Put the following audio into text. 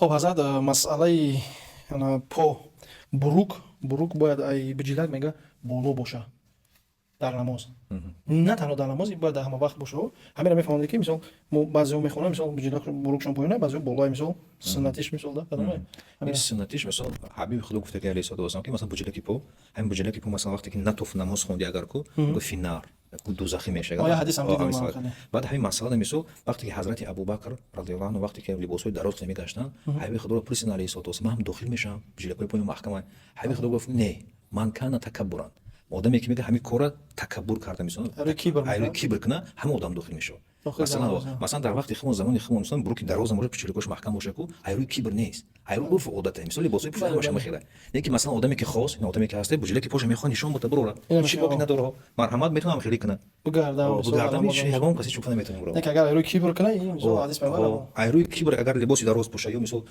خب ҳазрат масъалаи по бурук бояд биҷилак мега боло боша дар намоз. Не танҳо дар намоз, бояд дар ҳама вақт боша. Ҳамеро мефаҳмонед ки мисол мо баъзеҳо мехонанд мисол биҷилак бурукшон поёна, баъзеҳо болои мисол суннатиш мисол да кадоме. این سنتیش مثلا حبیب خدا گفته که علیه الصلاه و السلام که مثلا بجلکی پو همین بجلکی پو مثلا وقتی که نتوف نماز خوندی اگر کو گو فینار کو دوزخی میشه. آیا حدیث هم دیدم من. بعد همین مسئله میسو وقتی که حضرت ابوبکر رضی الله عنه وقتی که لباسای دراز میگشتن حبیب خدا رو پرسیدن علیه الصلاه و السلام هم داخل میشم بجلکی پو محکمه. حبیب خدا گفت نه من کان تکبران آدمی که میگه همین کارا تکبر کرده میسون کیبر کنه همه آدم داخل میشه. مثلا در وقتی خمون زمانی خمون مثلا بروک دراز مورد پیچیدگیش محکم باشه کو ایرو کیبر نیست ایرو عرف عادته مثلا لباسای پوشیده باشه میخیره نه که مثلا آدمی که خاص این آدمی که هسته بجلکی پوش میخواد نشون بده برو چی باقی نداره مرحمت میتونم خیلی کنه بگردم چه همان کسی چوب نمیتونه برو نه که اگر ایرو کیبر کنه این مثلا حدیث پیغمبر ایرو کیبر اگر لباسی دراز پوشه یا مثلا